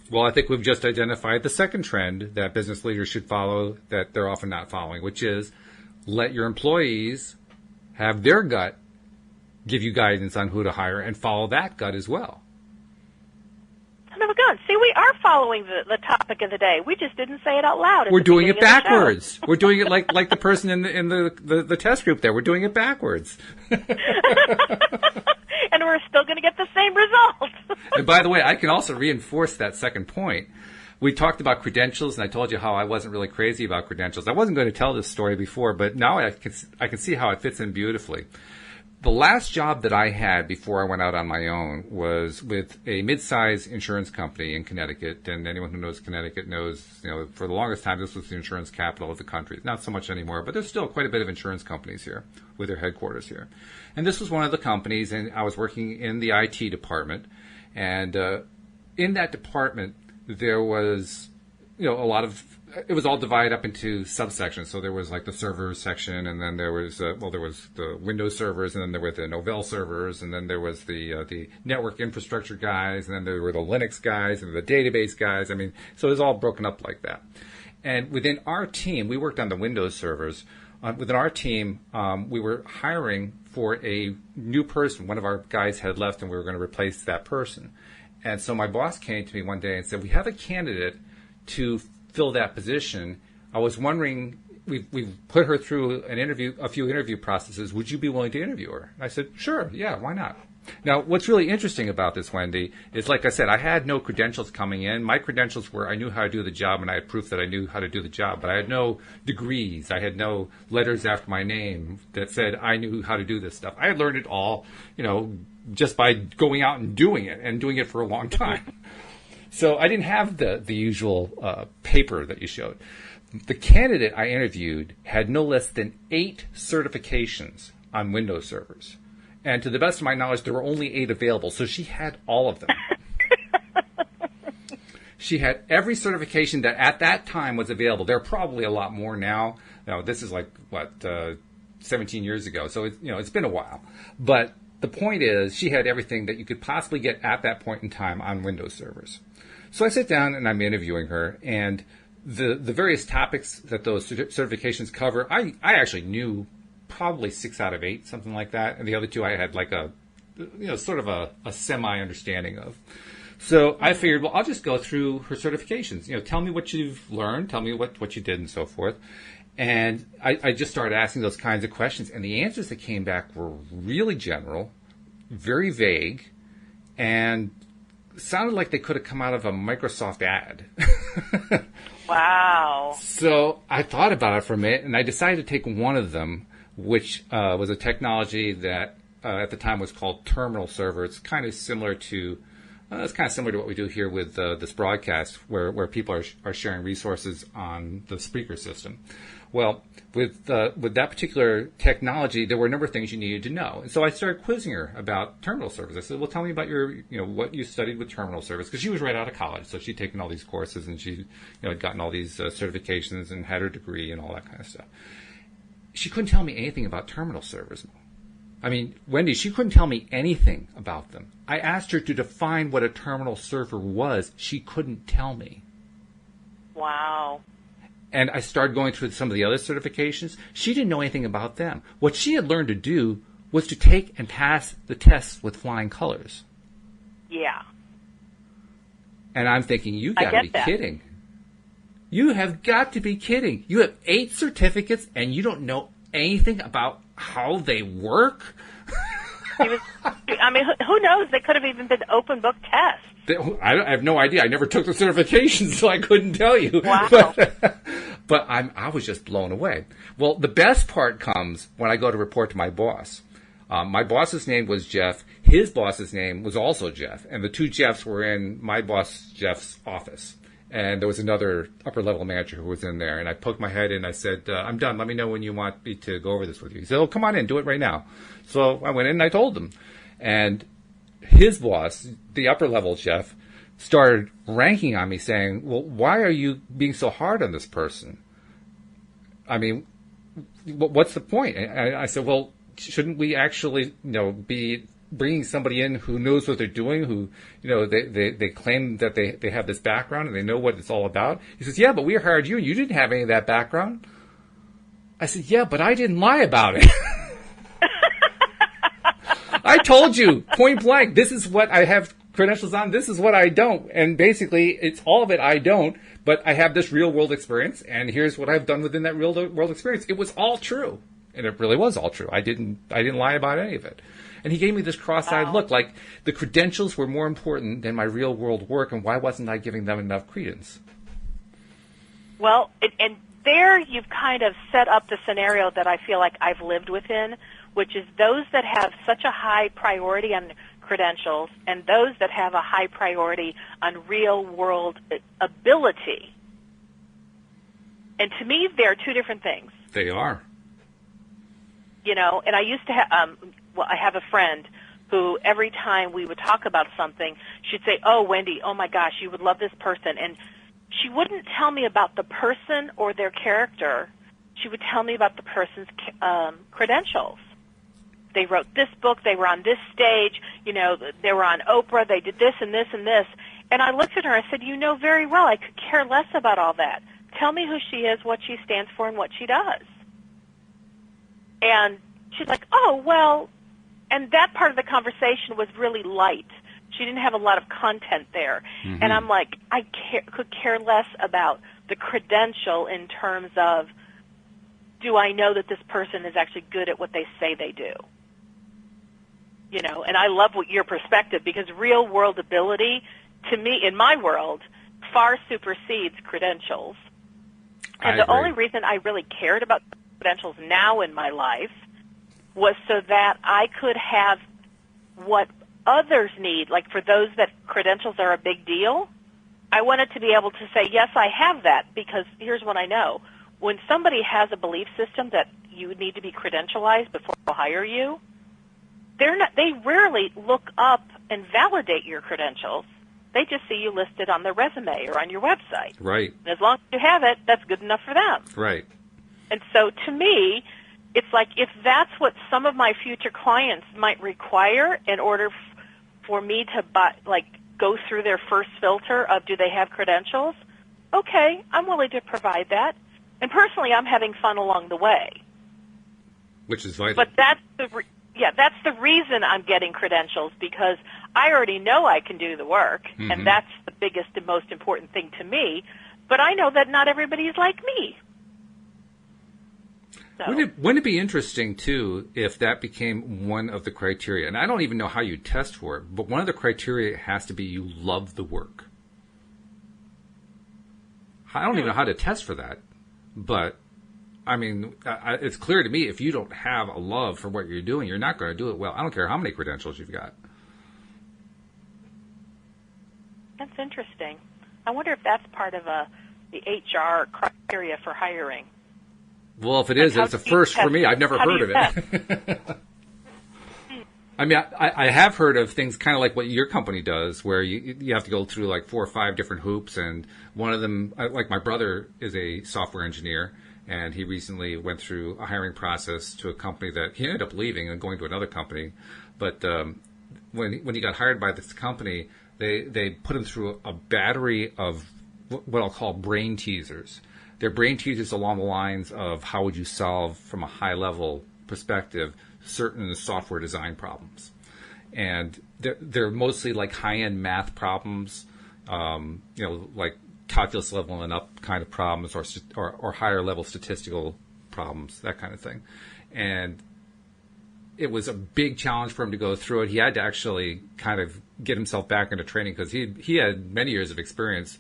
Well, I think we've just identified the second trend that business leaders should follow that they're often not following, which is let your employees have their gut give you guidance on who to hire and follow that gut as well. Son of a gun. See, we are following the topic of the day. We just didn't say it out loud. We're doing it backwards. We're doing it like the person in the test group there. We're doing it backwards. And we're still going to get the same result. And by the way, I can also reinforce that second point. We talked about credentials, and I told you how I wasn't really crazy about credentials. I wasn't going to tell this story before, but now I can see how it fits in beautifully. The last job that I had before I went out on my own was with a mid-sized insurance company in Connecticut. And anyone who knows Connecticut knows, for the longest time, this was the insurance capital of the country. Not so much anymore, but there's still quite a bit of insurance companies here with their headquarters here. And this was one of the companies, and I was working in the IT department. And in that department, there was, a lot of, it was all divided up into subsections. So there was like the servers section, and then there was, there was the Windows servers, and then there were the Novell servers, and then there was the network infrastructure guys, and then there were the Linux guys, and the database guys. I mean, so it was all broken up like that. And within our team, we worked on the Windows servers. Within our team, we were hiring for a new person. One of our guys had left, and we were going to replace that person. And so my boss came to me one day and said, we have a candidate to fill that position. I was wondering, we've put her through a few interview processes. Would you be willing to interview her? And I said, sure, yeah, why not? Now, what's really interesting about this, Wendy, is like I said, I had no credentials coming in. My credentials were I knew how to do the job, and I had proof that I knew how to do the job. But I had no degrees. I had no letters after my name that said I knew how to do this stuff. I had learned it all, just by going out and doing it for a long time. So I didn't have the usual paper that you showed. The candidate I interviewed had no less than 8 certifications on Windows servers. And to the best of my knowledge, there were only 8 available. So she had all of them. She had every certification that at that time was available. There are probably a lot more now. This is 17 years ago. So it's been a while. But the point is, she had everything that you could possibly get at that point in time on Windows servers. So I sit down and I'm interviewing her, and the various topics that those certifications cover, I actually knew probably 6 out of 8, something like that. And the other 2 I had like a semi-understanding of. So I figured, well, I'll just go through her certifications. Tell me what you've learned, tell me what you did and so forth. And I just started asking those kinds of questions. And the answers that came back were really general, very vague, and sounded like they could have come out of a Microsoft ad. Wow. So I thought about it for a minute, and I decided to take one of them, which was a technology that at the time was called terminal server. It's kind of similar to what we do here with this broadcast, where people are sharing resources on the speaker system. Well, with that particular technology, there were a number of things you needed to know. And so I started quizzing her about terminal servers. I said, well, tell me about what you studied with terminal servers, because she was right out of college. So she'd taken all these courses, and she had gotten all these certifications and had her degree and all that kind of stuff. She couldn't tell me anything about terminal servers. I mean, Wendy, she couldn't tell me anything about them. I asked her to define what a terminal server was. She couldn't tell me. Wow. And I started going through some of the other certifications. She didn't know anything about them. What she had learned to do was to take and pass the tests with flying colors. Yeah. And I'm thinking, you got to be kidding. You have got to be kidding. You have 8 certificates and you don't know anything about how they work? Who knows? They could have even been open book tests. I have no idea. I never took the certification, so I couldn't tell you. Wow. But I was just blown away. Well, the best part comes when I go to report to my boss. My boss's name was Jeff. His boss's name was also Jeff. And the 2 Jeffs were in my boss Jeff's office. And there was another upper-level manager who was in there. And I poked my head in. I said, I'm done. Let me know when you want me to go over this with you. He said, oh, come on in. Do it right now. So I went in and I told him. And his boss, the upper-level Jeff, started ranking on me saying, well, why are you being so hard on this person? I mean, what's the point? And I said, well, shouldn't we actually, be bringing somebody in who knows what they're doing, who, they claim that they have this background and they know what it's all about? He says, yeah, but we hired you and you didn't have any of that background. I said, yeah, but I didn't lie about it. I told you, point blank, this is what I have credentials on, this is what I don't. And basically, it's all of it I don't, but I have this real-world experience, and here's what I've done within that real-world experience. It was all true. And it really was all true. I didn't lie about any of it. And he gave me this cross-eyed look, like the credentials were more important than my real-world work, and why wasn't I giving them enough credence? Well, and there you've kind of set up the scenario that I feel like I've lived within, which is those that have such a high priority on credentials and those that have a high priority on real-world ability. And to me, they're 2 different things. They are. And I used to have, I have a friend who every time we would talk about something, she'd say, oh, Wendy, oh my gosh, you would love this person. And she wouldn't tell me about the person or their character. She would tell me about the person's credentials. They wrote this book, they were on this stage, they were on Oprah, they did this and this and this. And I looked at her and I said, you know very well, I could care less about all that. Tell me who she is, what she stands for, and what she does. And she's like, oh, well, and that part of the conversation was really light. She didn't have a lot of content there. Mm-hmm. And I'm like, I could care less about the credential in terms of, do I know that this person is actually good at what they say they do? And I love your perspective, because real-world ability, to me, in my world, far supersedes credentials. And the only reason I really cared about credentials now in my life was so that I could have what others need. Like for those that credentials are a big deal, I wanted to be able to say, yes, I have that, because here's what I know. When somebody has a belief system that you need to be credentialized before they'll hire you, they rarely look up and validate your credentials. They just see you listed on their resume or on your website. Right. And as long as you have it, that's good enough for them. Right. And so to me, it's like if that's what some of my future clients might require in order for me to go through their first filter of do they have credentials, okay, I'm willing to provide that. And personally, I'm having fun along the way. Which is vital. But that's the reason I'm getting credentials, because I already know I can do the work, mm-hmm. and that's the biggest and most important thing to me. But I know that not everybody is like me. So. Wouldn't it be interesting, too, if that became one of the criteria? And I don't even know how you test for it, but one of the criteria has to be you love the work. I don't even know how to test for that, but, I mean, it's clear to me if you don't have a love for what you're doing, you're not going to do it well. I don't care how many credentials you've got. That's interesting. I wonder if that's part of the HR criteria for hiring. Well, if it is, it's a first for me. I've never heard of it. I mean, I have heard of things kind of like what your company does, where you have to go through like 4 or 5 different hoops, and one of them, like my brother is a software engineer, and he recently went through a hiring process to a company that he ended up leaving and going to another company. But when he got hired by this company, they put him through a battery of what I'll call brain teasers. They're brain teasers along the lines of how would you solve, from a high-level perspective, certain software design problems. And they're mostly like high-end math problems, like calculus level and up kind of problems, or higher-level statistical problems, that kind of thing. And it was a big challenge for him to go through it. He had to actually kind of get himself back into training because he had many years of experience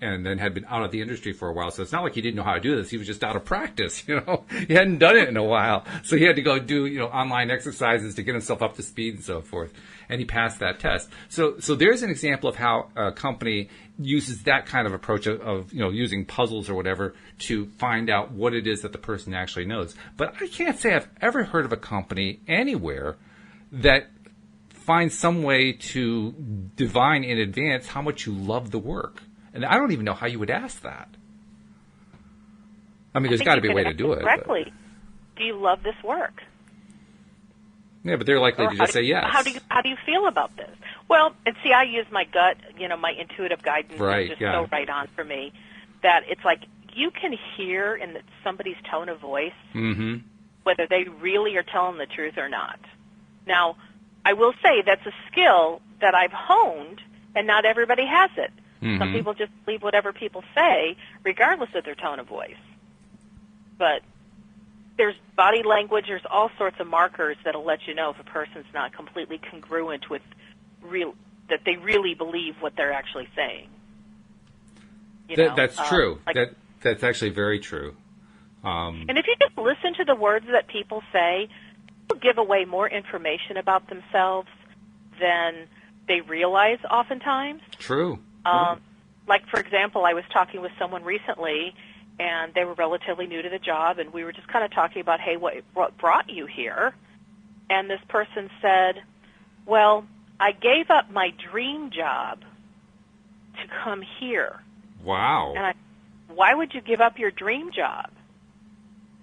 and then had been out of the industry for a while. So it's not like he didn't know how to do this. He was just out of practice, He hadn't done it in a while. So he had to go do, online exercises to get himself up to speed and so forth. And he passed that test. So there's an example of how a company uses that kind of approach of using puzzles or whatever to find out what it is that the person actually knows. But I can't say I've ever heard of a company anywhere that finds some way to divine in advance how much you love the work. And I don't even know how you would ask that. I mean, there's got to be a way to do it. Correctly. Do you love this work? Yeah, but they're likely to just say yes. How do you feel about this? Well, and see, I use my gut, my intuitive guidance is just so right on for me that it's like you can hear in somebody's tone of voice whether they really are telling the truth or not. Now, I will say that's a skill that I've honed, and not everybody has it. Some people just believe whatever people say, regardless of their tone of voice. But there's body language, there's all sorts of markers that'll let you know if a person's not completely congruent with that they really believe what they're actually saying. That's true. That's actually very true. And if you just listen to the words that people say, they'll give away more information about themselves than they realize oftentimes. True. Like, for example, I was talking with someone recently, and they were relatively new to the job, and we were just kind of talking about, hey, what brought you here? And this person said, well, I gave up my dream job to come here. Wow. And why would you give up your dream job?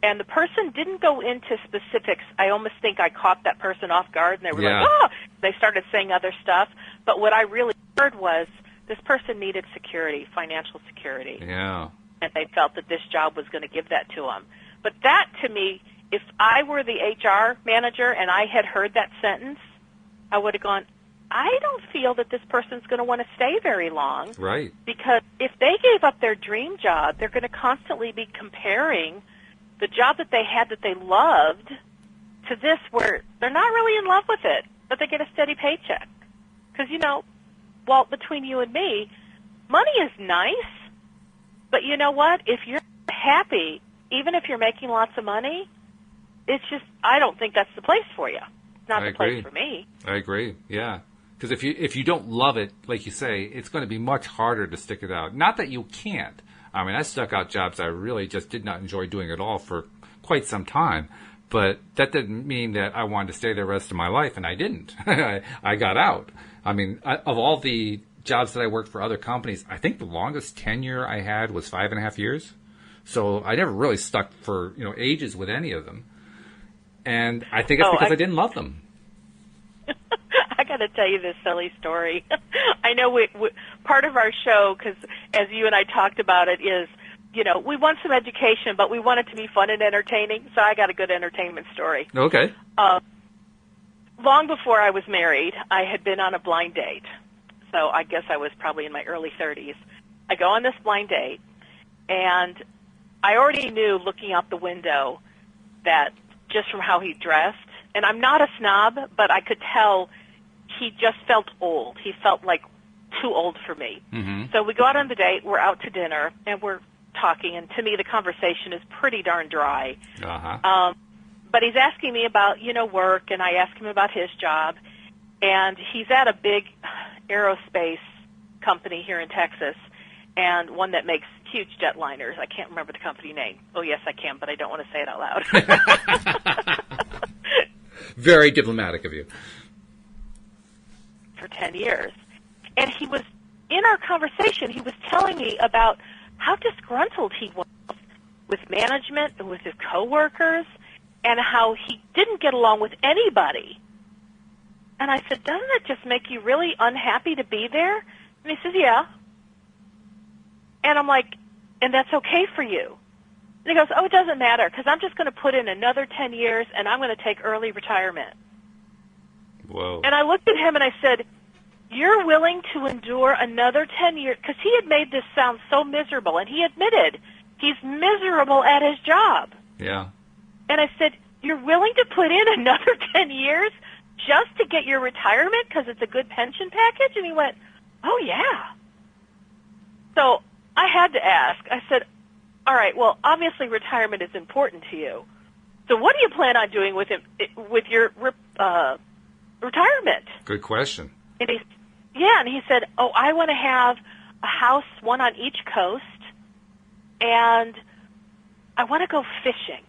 And the person didn't go into specifics. I almost think I caught that person off guard, and they were like, oh! They started saying other stuff. But what I really heard was this person needed security, financial security. Yeah. And they felt that this job was going to give that to them. But that, to me, if I were the HR manager and I had heard that sentence, I would have gone, I don't feel that this person's going to want to stay very long. Right. Because if they gave up their dream job, they're going to constantly be comparing the job that they had that they loved to this where they're not really in love with it, but they get a steady paycheck. Because, Walt, between you and me, money is nice, but you know what? If you're happy, even if you're making lots of money, it's just, I don't think that's the place for you. It's not the place for me. I agree, yeah. Because if you don't love it, like you say, it's going to be much harder to stick it out. Not that you can't. I mean, I stuck out jobs I really just did not enjoy doing at all for quite some time. But that didn't mean that I wanted to stay there the rest of my life, and I didn't. I got out. I mean, of all the jobs that I worked for other companies, I think the longest tenure I had was 5.5 years. So I never really stuck for ages with any of them. And I think it's because I didn't love them. I got to tell you this silly story. I know part of our show, because as you and I talked about it, is, we want some education, but we want it to be fun and entertaining, so I got a good entertainment story. Okay. Long before I was married, I had been on a blind date. So I guess I was probably in my early 30s. I go on this blind date, and I already knew, looking out the window, that just from how he dressed, and I'm not a snob, but I could tell he just felt old. He felt like too old for me. Mm-hmm. So we go out on the date, we're out to dinner, and we're talking, and to me the conversation is pretty darn dry. Uh-huh. But he's asking me about, work, and I ask him about his job, and he's at a big aerospace company here in Texas, and one that makes huge jetliners. I can't remember the company name. Oh, yes, I can, but I don't want to say it out loud. Very diplomatic of you. For 10 years. And he was, in our conversation, he was telling me about how disgruntled he was with management and with his coworkers, and how he didn't get along with anybody. And I said, doesn't it just make you really unhappy to be there? And he says, yeah. And I'm like, and that's okay for you? And he goes, oh, it doesn't matter, because I'm just going to put in another 10 years, and I'm going to take early retirement. Whoa. And I looked at him and I said, you're willing to endure another 10 years? Because he had made this sound so miserable, and he admitted he's miserable at his job. Yeah. And I said, you're willing to put in another 10 years just to get your retirement because it's a good pension package? And he went, oh, yeah. So I had to ask. I said, all right, well, obviously retirement is important to you. So what do you plan on doing with your retirement? Good question. And he said, oh, I want to have a house, one on each coast, and I want to go fishing.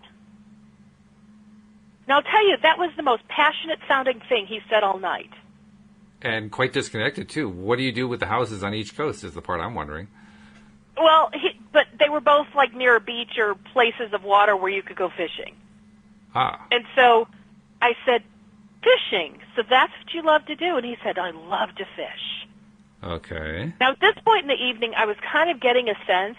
Now, I'll tell you, that was the most passionate-sounding thing he said all night. And quite disconnected, too. What do you do with the houses on each coast is the part I'm wondering. Well, but they were both like near a beach or places of water where you could go fishing. Ah. And so I said, fishing, so that's what you love to do? And he said, I love to fish. Okay. Now, at this point in the evening, I was kind of getting a sense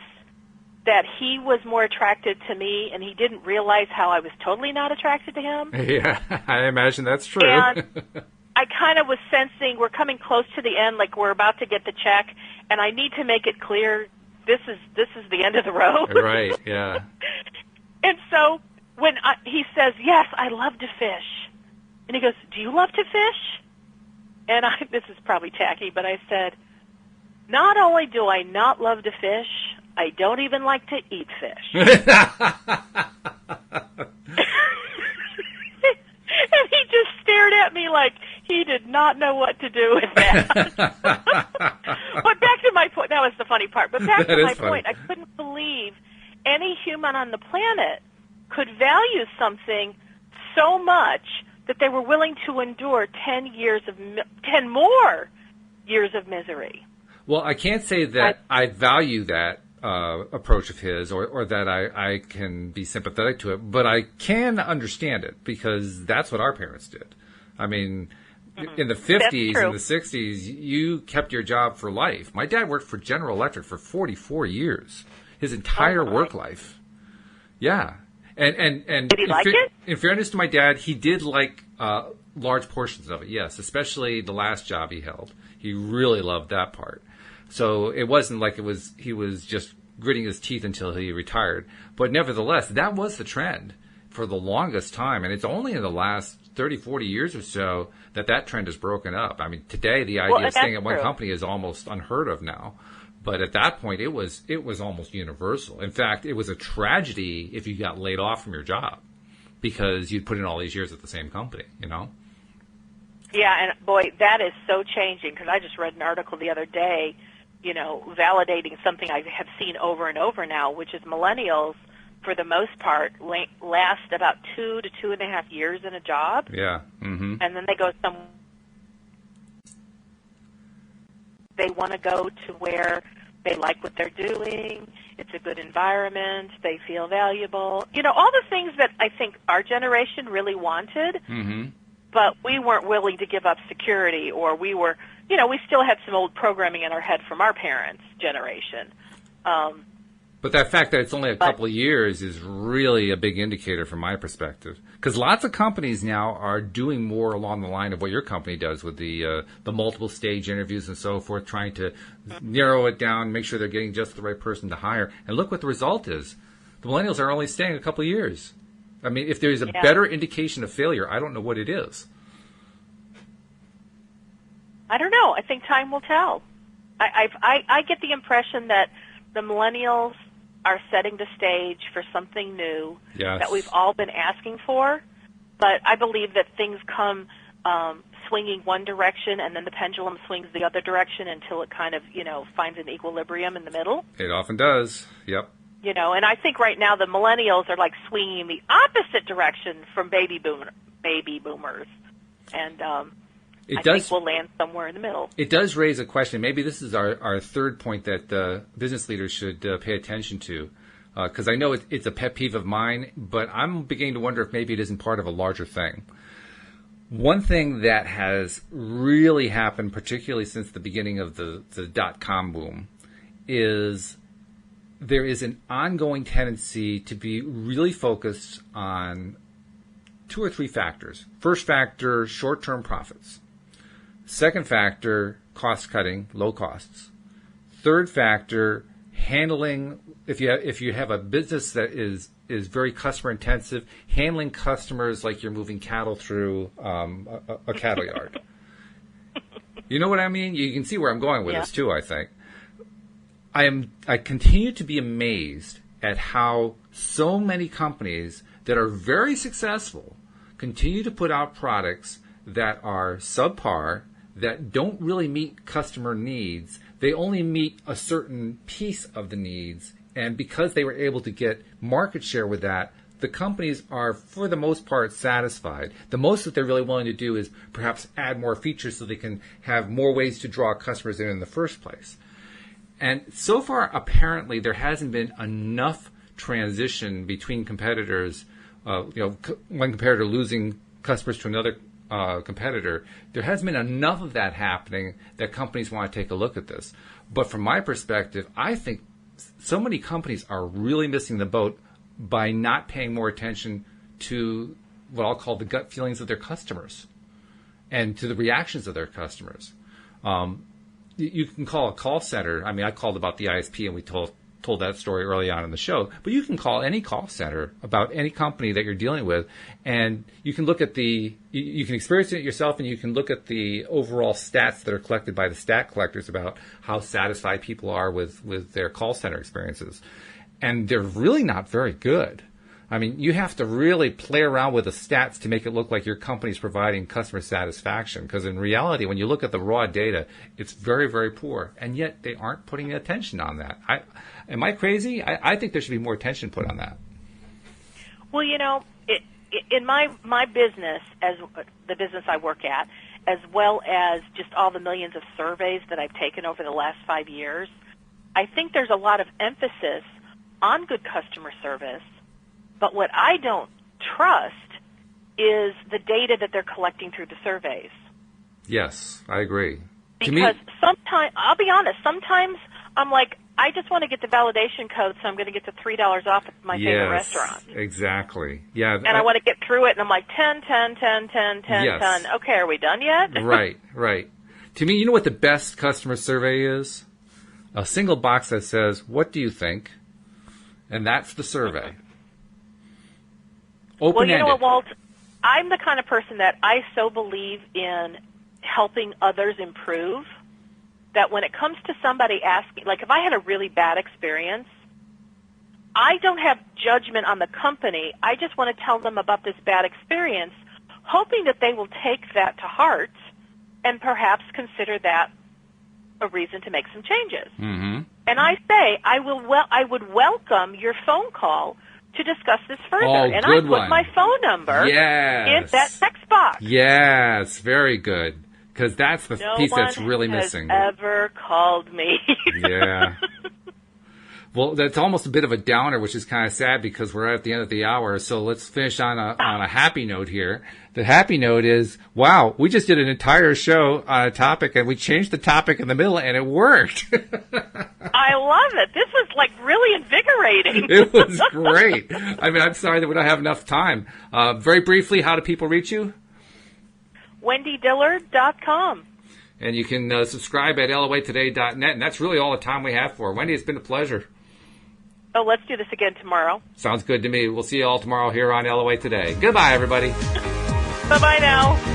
that he was more attracted to me, and he didn't realize how I was totally not attracted to him. Yeah, I imagine that's true. And I kind of was sensing we're coming close to the end, like we're about to get the check, and I need to make it clear this is the end of the road. Right, yeah. And so when he says, yes, I love to fish, and he goes, do you love to fish? And this is probably tacky, but I said, not only do I not love to fish, I don't even like to eat fish. And he just stared at me like he did not know what to do with that. But back to my point, that was the funny part, but back to my point, I couldn't believe any human on the planet could value something so much that they were willing to endure 10 more years of misery. Well, I can't say that I value that approach of his or that I can be sympathetic to it, but I can understand it because that's what our parents did. I mean, in the 50s and the 60s, you kept your job for life. My dad worked for General Electric for 44 years, his entire work life. Yeah. And did he like it? In fairness to my dad, he did like large portions of it, yes, especially the last job he held. He really loved that part. So it wasn't like he was just gritting his teeth until he retired. But nevertheless, that was the trend for the longest time. And it's only in the last 30, 40 years or so that trend has broken up. I mean, today the idea of staying at one company is almost unheard of now. But at that point, it was almost universal. In fact, it was a tragedy if you got laid off from your job because you'd put in all these years at the same company, you know? Yeah, and boy, that is so changing because I just read an article the other day, validating something I have seen over and over now, which is millennials, for the most part, last about 2 to 2.5 years in a job. Yeah. Mm-hmm. And then they go they want to go to where they like what they're doing. It's a good environment. They feel valuable. All the things that I think our generation really wanted, mm-hmm. but we weren't willing to give up security, or we were, we still had some old programming in our head from our parents' generation. But that fact that it's only a couple of years is really a big indicator from my perspective. Because lots of companies now are doing more along the line of what your company does with the multiple stage interviews and so forth, trying to narrow it down, make sure they're getting just the right person to hire. And look what the result is. The millennials are only staying a couple of years. I mean, if there's a better indication of failure, I don't know what it is. I don't know. I think time will tell. I get the impression that the millennials are setting the stage for something new that we've all been asking for. But I believe that things come swinging one direction, and then the pendulum swings the other direction until it kind of, finds an equilibrium in the middle. It often does. Yep. And I think right now the millennials are like swinging the opposite direction from baby boomers. And I think we'll land somewhere in the middle. It does raise a question. Maybe this is our third point that business leaders should pay attention to. Because I know it's a pet peeve of mine, but I'm beginning to wonder if maybe it isn't part of a larger thing. One thing that has really happened, particularly since the beginning of the dot-com boom, is there is an ongoing tendency to be really focused on 2 or 3 factors. First factor, short-term profits. Second factor, cost-cutting, low costs. Third factor, handling, if you have a business that is very customer intensive, handling customers like you're moving cattle through a cattle yard. You know what I mean? You can see where I'm going with this too, I think. I continue to be amazed at how so many companies that are very successful continue to put out products that are subpar, that don't really meet customer needs. They only meet a certain piece of the needs, and because they were able to get market share with that, the companies are, for the most part, satisfied. The most that they're really willing to do is perhaps add more features so they can have more ways to draw customers in the first place. And so far, apparently, there hasn't been enough transition between competitors, one competitor losing customers to another competitor. There hasn't been enough of that happening that companies want to take a look at this. But from my perspective, I think so many companies are really missing the boat by not paying more attention to what I'll call the gut feelings of their customers and to the reactions of their customers. You can call a call center. I mean, I called about the ISP, and we told that story early on in the show. But you can call any call center about any company that you're dealing with, and you can look at you can experience it yourself, and you can look at the overall stats that are collected by the stat collectors about how satisfied people are with their call center experiences. And they're really not very good. I mean, you have to really play around with the stats to make it look like your company's providing customer satisfaction. Because in reality, when you look at the raw data, it's very, very poor. And yet they aren't putting attention on that. Am I crazy? I think there should be more attention put on that. Well, in my business, as the business I work at, as well as just all the millions of surveys that I've taken over the last 5 years, I think there's a lot of emphasis on good customer service. But what I don't trust is the data that they're collecting through the surveys. Yes, I agree. Because sometimes, I'll be honest, sometimes I'm like, I just want to get the validation code, so I'm going to get the $3 off at my favorite restaurant. Exactly. Yeah. And I want to get through it, and I'm like, 10, 10, 10, 10, 10, yes. 10. Okay, are we done yet? Right. To me, you know what the best customer survey is? A single box that says, "What do you think?" And that's the survey. Open-ended. Well, you know what, Walt? I'm the kind of person that I so believe in helping others improve that when it comes to somebody asking, like if I had a really bad experience, I don't have judgment on the company. I just want to tell them about this bad experience, hoping that they will take that to heart and perhaps consider that a reason to make some changes. Mm-hmm. And I say I would welcome your phone call to discuss this further. And I put my phone number in that text box. Yes, very good. Because that's the piece that's really missing. No one has ever called me. Yeah. Well, that's almost a bit of a downer, which is kind of sad because we're at the end of the hour. So let's finish on a happy note here. The happy note is, wow, we just did an entire show on a topic, and we changed the topic in the middle, and it worked. I love it. This was like really invigorating. It was great. I mean, I'm sorry that we don't have enough time. Very briefly, how do people reach you? WendyDillard.com. And you can subscribe at LOAtoday.net, and that's really all the time we have for. Wendy, it's been a pleasure. Oh, let's do this again tomorrow. Sounds good to me. We'll see you all tomorrow here on LOA Today. Goodbye, everybody. Bye-bye now.